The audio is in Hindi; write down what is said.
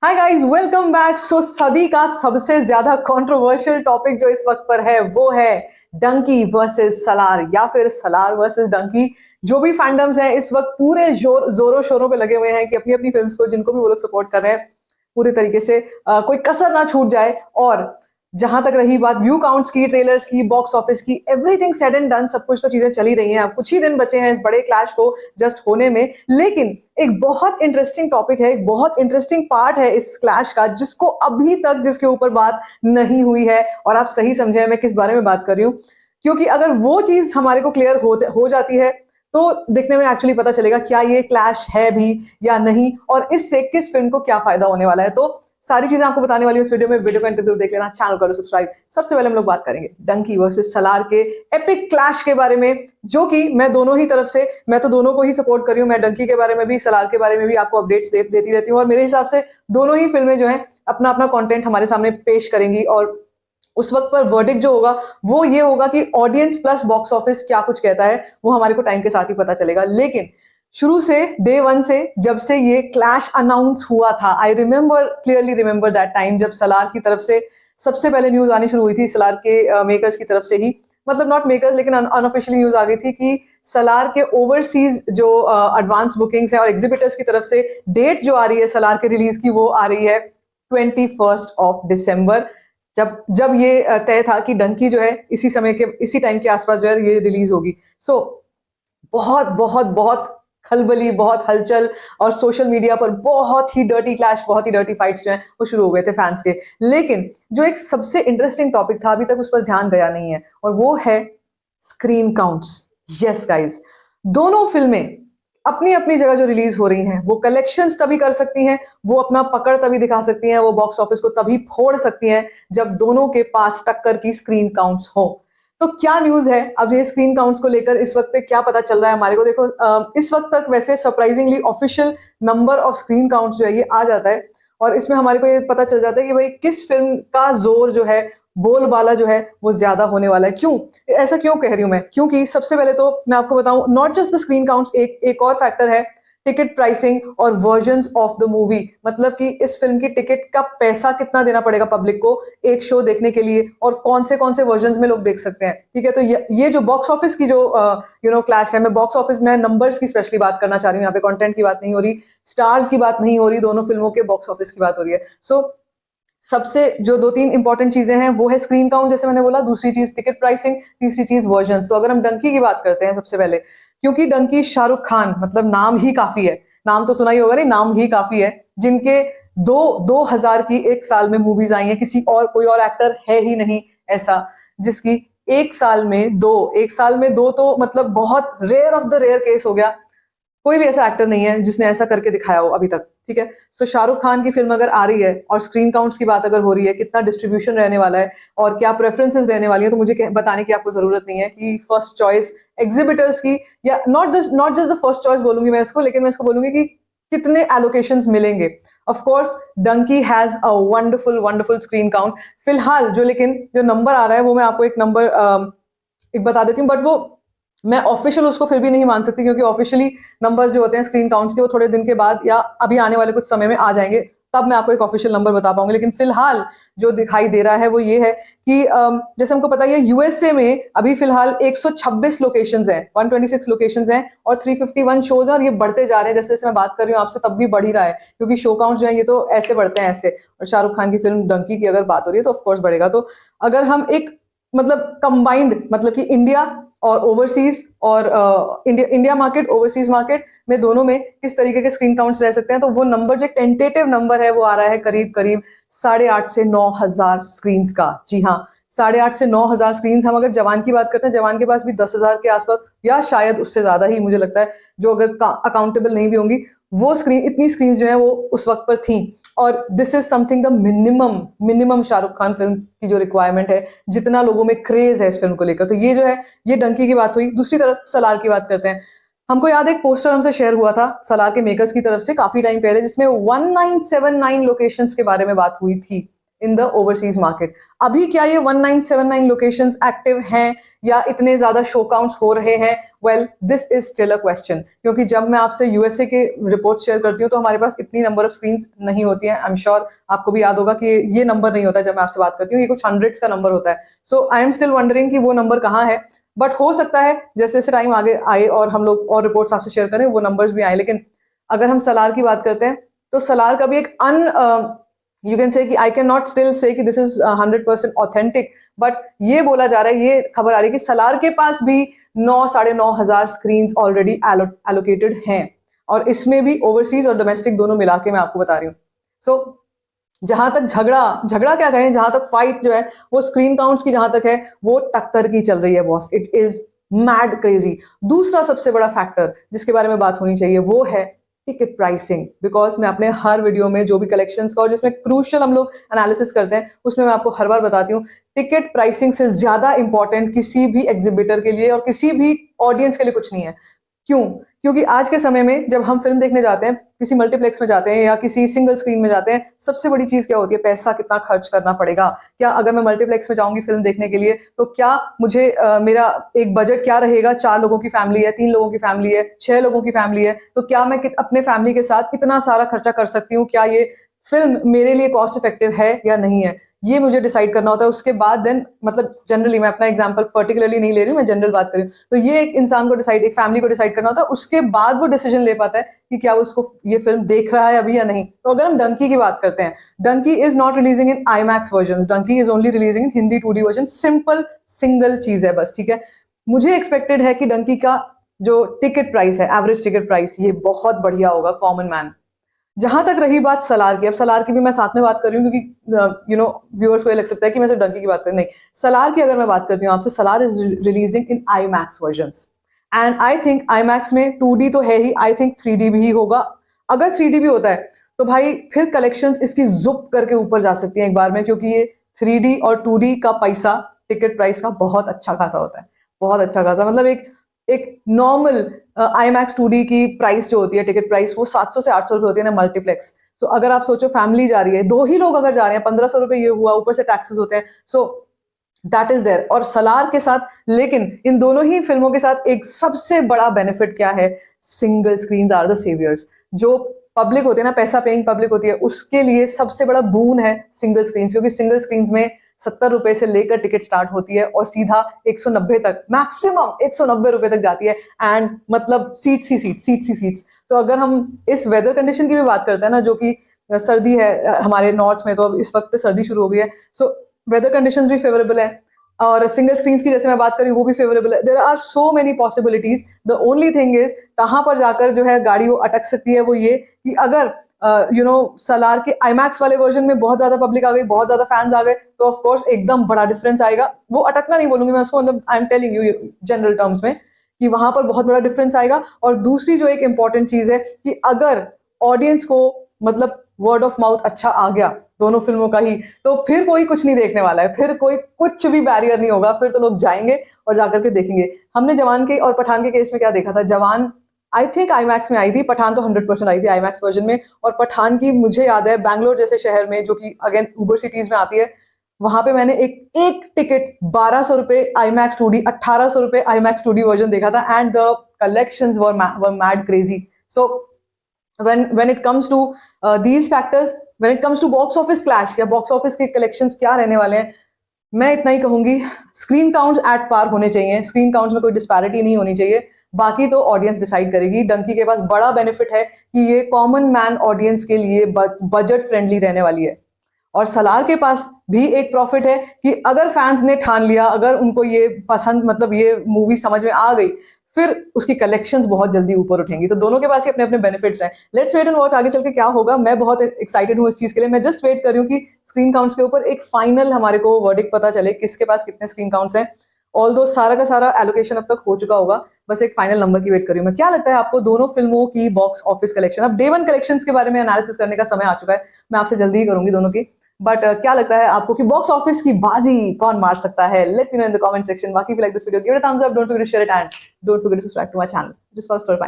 हाय गाइस, वेलकम बैक। सो सदी का सबसे ज्यादा कंट्रोवर्शियल टॉपिक जो इस वक्त पर है वो है डंकी वर्सेस सलार या फिर सलार वर्सेस डंकी। जो भी फैंडम्स हैं इस वक्त पूरे जोरों शोरों पे लगे हुए हैं कि अपनी अपनी फिल्म्स को जिनको भी वो लोग सपोर्ट कर रहे हैं पूरी तरीके से कोई कसर ना छूट जाए। और जहां तक रही बात व्यू काउंट्स की, ट्रेलर्स की, बॉक्स ऑफिस की, एवरीथिंग सेड एंड डन, सब कुछ तो चीजें चली रही हैं। अब कुछ ही दिन बचे हैं इस बड़े क्लैश को जस्ट होने में, लेकिन एक बहुत इंटरेस्टिंग टॉपिक है, एक बहुत इंटरेस्टिंग पार्ट है इस क्लैश का जिसको अभी तक जिसके ऊपर बात नहीं हुई है। और आप सही समझे मैं किस बारे में बात कर रही हूँ, क्योंकि अगर वो चीज हमारे को क्लियर हो जाती है तो दिखने में एक्चुअली पता चलेगा क्या ये क्लैश है भी या नहीं, और इससे किस फिल्म को क्या फायदा होने वाला है। तो सारी चीजें आपको बताने वाली हूँ इस वीडियो में। वीडियो को अंत तक जरूर देख लेना, चैनल करो सब्सक्राइब। सबसे पहले हम लोग बात करेंगे डंकी वर्सेस सलार के एपिक क्लैश के बारे में, जो कि मैं दोनों ही तरफ से, मैं तो दोनों को ही सपोर्ट कर रही हूँ। मैं डंकी के बारे में भी, सलार के बारे में भी आपको अपडेट्स देती रहती हूँ, और मेरे हिसाब से दोनों ही फिल्में जो है अपना अपना कंटेंट हमारे सामने पेश करेंगी। और उस वक्त पर वर्डिक्ट जो होगा वो ये होगा कि ऑडियंस प्लस बॉक्स ऑफिस क्या कुछ कहता है, वो हमारे को टाइम के साथ ही पता चलेगा। लेकिन शुरू से, डे वन से, जब से ये क्लैश अनाउंस हुआ था, I remember, clearly remember that time, जब सलार की तरफ से सबसे पहले न्यूज आनी शुरू हुई थी, सलार के मेकर्स की तरफ से ही, मतलब नॉट मेकर्स लेकिन अनऑफिशियली न्यूज आ गई थी कि सलार के ओवरसीज जो एडवांस बुकिंग्स है और एग्जिबिटर्स की तरफ से डेट जो आ रही है सलार के रिलीज की, वो आ रही है 21 दिसंबर। जब ये तय था कि डंकी जो है इसी समय के, इसी टाइम के आसपास जो है ये रिलीज होगी। सो बहुत बहुत बहुत खलबली, बहुत हलचल, और सोशल मीडिया पर बहुत ही डर्टी क्लैश, बहुत ही डर्टी फाइट्स जो हैं वो शुरू हो गए थे फैंस के। लेकिन जो एक सबसे इंटरेस्टिंग टॉपिक था, अभी तक उस पर ध्यान गया नहीं है, और वो है स्क्रीन काउंट्स। यस गाइस, दोनों फिल्में अपनी अपनी जगह जो रिलीज हो रही हैं वो कलेक्शंस तभी कर सकती हैं, वो अपना पकड़ तभी दिखा सकती हैं, वो बॉक्स ऑफिस को तभी फोड़ सकती हैं जब दोनों के पास टक्कर की स्क्रीन काउंट्स हो। तो क्या न्यूज है अब ये स्क्रीन काउंट्स को लेकर, इस वक्त पे क्या पता चल रहा है हमारे को? देखो, इस वक्त तक वैसे surprisingly official number of screen counts जो है ये आ जाता है, और इसमें हमारे को ये पता चल जाता है कि भाई किस फिल्म का जोर जो है, बोलबाला जो है वो ज्यादा होने वाला है। क्यों ऐसा क्यों कह रही हूं मैं? क्योंकि सबसे पहले तो मैं आपको बताऊं, not just the screen counts, एक और फैक्टर है टिकट प्राइसिंग और वर्जन्स ऑफ द मूवी। मतलब कि इस फिल्म की टिकट का पैसा कितना देना पड़ेगा पब्लिक को एक शो देखने के लिए, और कौन से वर्जन्स में लोग देख सकते हैं। ठीक है, तो ये जो बॉक्स ऑफिस की जो क्लैश है, मैं बॉक्स ऑफिस में नंबर्स की स्पेशली बात करना चाह रही हूँ। यहाँ पे कंटेंट की बात नहीं हो रही, स्टार्स की बात नहीं हो रही, दोनों फिल्मों के बॉक्स ऑफिस की बात हो रही है। सो सबसे जो दो तीन इंपॉर्टेंट चीजें हैं वो है स्क्रीन काउंट, जैसे मैंने बोला, दूसरी चीज टिकट प्राइसिंग, तीसरी चीज वर्जन्स। तो अगर हम डंकी की बात करते हैं सबसे पहले, क्योंकि डंकी शाहरुख खान, मतलब नाम ही काफी है, नाम तो सुना ही होगा, नहीं नाम ही काफी है, जिनके 2000 की एक साल में मूवीज आई हैं। किसी और, कोई और एक्टर है ही नहीं ऐसा जिसकी एक साल में दो तो मतलब बहुत rare of the rare case हो गया। कोई भी ऐसा एक्टर नहीं है जिसने ऐसा करके दिखाया हो अभी तक। ठीक है, सो शाहरुख खान की फिल्म अगर आ रही है और स्क्रीन काउंट्स की बात अगर हो रही है, कितना डिस्ट्रीब्यूशन रहने वाला है और क्या प्रेफरेंसेस रहने वाली है, तो मुझे बताने की आपको जरूरत नहीं है कि फर्स्ट चॉइस एग्जिबिटर्स की, या not just the first choice बोलूंगी मैं इसको, लेकिन मैं इसको बोलूंगी कि कितने एलोकेशंस मिलेंगे। Of course Dunki has a wonderful wonderful screen count फिलहाल, जो लेकिन जो नंबर आ रहा है वो मैं आपको एक नंबर एक बता देती हूँ, बट वो मैं ऑफिशियल उसको फिर भी नहीं मान सकती, क्योंकि ऑफिशियली नंबर्स जो होते हैं स्क्रीन काउंट्स के वो थोड़े दिन के बाद या अभी आने वाले कुछ समय में आ जाएंगे, तब मैं आपको एक ऑफिशियल नंबर बता पाऊंगी। लेकिन फिलहाल जो दिखाई दे रहा है वो ये है कि जैसे हमको पता है यूएसए में अभी फिलहाल 126 लोकेशंस हैं, 126 लोकेशंस हैं और 351 शोज हैं, और ये बढ़ते जा रहे हैं। जैसे जैसे मैं बात कर रही हूँ आपसे तब भी बढ़ ही रहा है, क्योंकि शो काउंट जो है ये तो ऐसे बढ़ते हैं ऐसे। और शाहरुख खान की फिल्म डंकी की अगर बात हो रही है तो ऑफकोर्स बढ़ेगा। तो अगर हम एक मतलब कंबाइंड, मतलब कि इंडिया और ओवरसीज, और इंडिया मार्केट, ओवरसीज मार्केट में, दोनों में किस तरीके के स्क्रीन काउंट्स रह सकते हैं, तो वो नंबर जो टेंटेटिव नंबर है वो आ रहा है करीब करीब 8,500 से 9,000 स्क्रीन का। जी हाँ, 8,500 से 9,000 स्क्रीन। हम अगर जवान की बात करते हैं, जवान के पास भी 10,000 के आसपास या शायद उससे ज्यादा ही मुझे लगता है, जो अगर अकाउंटेबल नहीं भी होंगी, वो स्क्रीन, इतनी स्क्रीन जो है वो उस वक्त पर थी। और this is something the minimum Shahrukh Khan film की जो रिक्वायरमेंट है, जितना लोगों में क्रेज है इस फिल्म को लेकर। तो ये जो है, ये डंकी की बात हुई। दूसरी तरफ सलार की बात करते हैं। हमको याद है एक पोस्टर हमसे शेयर हुआ था सलार के मेकर्स की तरफ से काफी टाइम पहले, जिसमें 1979 लोकेशंस के बारे में बात हुई थी। In the overseas market. अभी क्या ये 1979 लोकेशंस एक्टिव हैं या इतने ज्यादा शो काउंट्स हो रहे हैं? Well, this is still a question, क्योंकि जब मैं आपसे यूएसए के रिपोर्ट शेयर करती हूँ तो हमारे पास इतनी नंबर ऑफ स्क्रीन्स नहीं होती हैं। आई एम श्योर आपको भी याद होगा कि ये नंबर नहीं होता जब मैं आपसे बात करती हूँ, ये कुछ हंड्रेड्स का नंबर होता है। सो आई एम स्टिल वंडरिंग कि वो नंबर कहाँ है, बट हो सकता है जैसे जैसे टाइम आगे आए और हम लोग और रिपोर्ट्स आपसे शेयर करें वो नंबर्स भी आए। लेकिन अगर हम सलार की बात करते हैं तो सलार का भी एक यू कैन से कि I can not still say कि दिस इज 100% ऑथेंटिक, बट ये बोला जा रहा है, ये खबर आ रही है कि सलार के पास भी 9-9,500 स्क्रीन ऑलरेडी एलोकेटेड हैं, और इसमें भी ओवरसीज और डोमेस्टिक दोनों मिला के मैं आपको बता रही हूँ। सो जहां तक झगड़ा क्या कहें, जहां तक फाइट जो है वो स्क्रीन काउंट्स की जहां तक है वो टक्कर की चल रही है boss. It is mad crazy. दूसरा सबसे बड़ा फैक्टर जिसके बारे में बात होनी चाहिए वो है टिकट प्राइसिंग, बिकॉज मैं अपने हर वीडियो में जो भी कलेक्शंस का और जिसमें क्रूशियल हम लोग एनालिसिस करते हैं उसमें मैं आपको हर बार बताती हूँ, टिकट प्राइसिंग से ज्यादा इंपॉर्टेंट किसी भी एग्जिबिटर के लिए और किसी भी ऑडियंस के लिए कुछ नहीं है। क्यों? क्योंकि आज के समय में जब हम फिल्म देखने जाते हैं, किसी मल्टीप्लेक्स में जाते हैं या किसी सिंगल स्क्रीन में जाते हैं, सबसे बड़ी चीज क्या होती है? पैसा कितना खर्च करना पड़ेगा। क्या अगर मैं मल्टीप्लेक्स में जाऊंगी फिल्म देखने के लिए तो क्या मुझे मेरा एक बजट क्या रहेगा? 4 लोगों की फैमिली है, 3 लोगों की फैमिली है, 6 लोगों की फैमिली है, तो क्या मैं अपने फैमिली के साथ कितना सारा खर्चा कर सकती हूँ? क्या ये फिल्म मेरे लिए कॉस्ट इफेक्टिव है या नहीं है? ये मुझे डिसाइड करना होता है। उसके बाद देन, मतलब जनरली, मैं अपना एग्जांपल पर्टिकुलरली नहीं ले रही हूँ, मैं जनरल बात कर रही हूँ, तो ये एक इंसान को डिसाइड, एक फैमिली को डिसाइड करना होता है। उसके बाद वो डिसीजन ले पाता है कि क्या वो उसको ये फिल्म देख रहा है अभी या नहीं। तो अगर हम डंकी की बात करते हैं, Dunki is not releasing in IMAX version, Dunki is only releasing in Hindi 2D version. Simple single चीज है बस, ठीक है। मुझे एक्सपेक्टेड है कि डंकी का जो टिकट प्राइस है, एवरेज टिकट प्राइस, ये बहुत बढ़िया होगा कॉमन मैन। जहां तक रही बात सलार की, अब सलार की भी मैं साथ में बात कर रही हूँ क्योंकि व्यूअर्स को ये लग सकता है कि मैं सिर्फ डंकी की बात कर रही, नहीं, सलार की अगर मैं बात करती हूँ आपसे, Salaar is releasing in IMAX versions, and I think IMAX में 2D तो है ही, आई थिंक 3D भी होगा। अगर 3D भी होता है तो भाई फिर कलेक्शंस इसकी जुप करके ऊपर जा सकती हैं एक बार में, क्योंकि ये 3D और 2D का पैसा टिकट प्राइस का बहुत अच्छा खासा होता है, बहुत अच्छा खासा। मतलब एक नॉर्मल IMAX 2D की प्राइस जो होती है, टिकट प्राइस, वो 700 से 800 रुपए होती है ना मल्टीप्लेक्स। सो अगर आप सोचो फैमिली जा रही है, 2 ही लोग अगर जा रहे हैं, 1500 रुपए ये हुआ, ऊपर से टैक्सेस होते हैं। So that is there. और सलार के साथ, लेकिन इन दोनों ही फिल्मों के साथ एक सबसे बड़ा बेनिफिट क्या है? Single screen are the saviours. जो पब्लिक होती है ना, पैसा पेइंग पब्लिक होती है, उसके लिए सबसे बड़ा बून है सिंगल स्क्रीन, क्योंकि सिंगल स्क्रीन में 70 रुपए से लेकर टिकट स्टार्ट होती है और सीधा 190 तक, मैक्सिमम 190 रुपए तक जाती है। एंड मतलब सीट्स। तो अगर हम इस वेदर कंडीशन की भी बात करते हैं ना, जो कि सर्दी है हमारे नॉर्थ में, तो अब इस वक्त पे सर्दी शुरू हो गई है, सो वेदर कंडीशंस भी फेवरेबल है, और सिंगल स्क्रीन की जैसे मैं बात करी वो भी फेवरेबल है। There are so many possibilities. The only thing is कहां पर जाकर जो है गाड़ी वो अटक सकती है, वो ये कि अगर सलार के IMAX वाले वर्जन में बहुत ज्यादा पब्लिक आ गई, बहुत ज्यादा फैंस आ गए, तो ऑफ कोर्स एकदम बड़ा डिफरेंस आएगा। वो अटकना नहीं बोलूंगी मैं उसको, मतलब I am telling you general terms में कि वहां पर बहुत बड़ा डिफरेंस आएगा। और दूसरी जो एक इंपॉर्टेंट चीज है कि अगर ऑडियंस को, मतलब वर्ड ऑफ माउथ अच्छा आ गया दोनों फिल्मों का ही, तो फिर कोई कुछ नहीं देखने वाला है, फिर कोई कुछ भी बैरियर नहीं होगा, फिर तो लोग जाएंगे और जाकर के देखेंगे। हमने जवान के और पठान के केस में क्या देखा था? जवान आई थिंक IMAX में आई थी, पठान तो 100% आई थी IMAX वर्जन में। और पठान की मुझे याद है बैंगलोर जैसे शहर में, जो कि अगेन ऊबर सिटीज में आती है, वहां पे मैंने एक टिकट 1200 रुपए IMAX 2D, 1800 रुपए IMAX 2D वर्जन देखा था, and the collections were mad crazy. So when it comes to these factors, when it comes to box office clash या box office के collections क्या रहने वाले हैं, मैं इतना ही कहूंगी, स्क्रीन काउंट्स एट पार होने चाहिए, स्क्रीन काउंट्स में कोई डिस्पैरिटी नहीं होनी चाहिए, बाकी तो ऑडियंस डिसाइड करेगी। डंकी के पास बड़ा बेनिफिट है कि ये कॉमन मैन ऑडियंस के लिए बजट फ्रेंडली रहने वाली है। और सलार के पास भी एक प्रॉफिट है कि अगर फैंस ने ठान लिया, अगर उनको ये पसंद, मतलब ये मूवी समझ में आ गई, फिर उसकी कलेक्शंस बहुत जल्दी ऊपर उठेंगी। तो दोनों के पास ही अपने अपने बेनिफिट्स हैं। लेट्स वेट एंड वॉच आगे चल के क्या होगा। मैं बहुत एक्साइटेड हूँ इस चीज के लिए। मैं जस्ट वेट कर रही हूँ कि स्क्रीन काउंट्स के ऊपर एक फाइनल हमारे को वर्डिक्ट पता चले, किसके पास कितने स्क्रीन काउंट्स हैं। ऑल्दो सारा का सारा एलोकेशन अब तक हो चुका होगा, बस एक फाइनल नंबर की वेट कर रही हूँ मैं। क्या लगता है आपको दोनों फिल्मों की बॉक्स ऑफिस कलेक्शन? अब डे 1 कलेक्शंस के बारे में एनालिसिस करने का समय आ चुका है, मैं आपसे जल्दी ही करूंगी दोनों की। बट क्या लगता है आपको कि बॉक्स ऑफिस की बाजी कौन मार सकता है? Let me know in the comment section. बाकी if you like this video, give it a thumbs up, don't forget to share it, and don't forget to subscribe to my channel. Just for story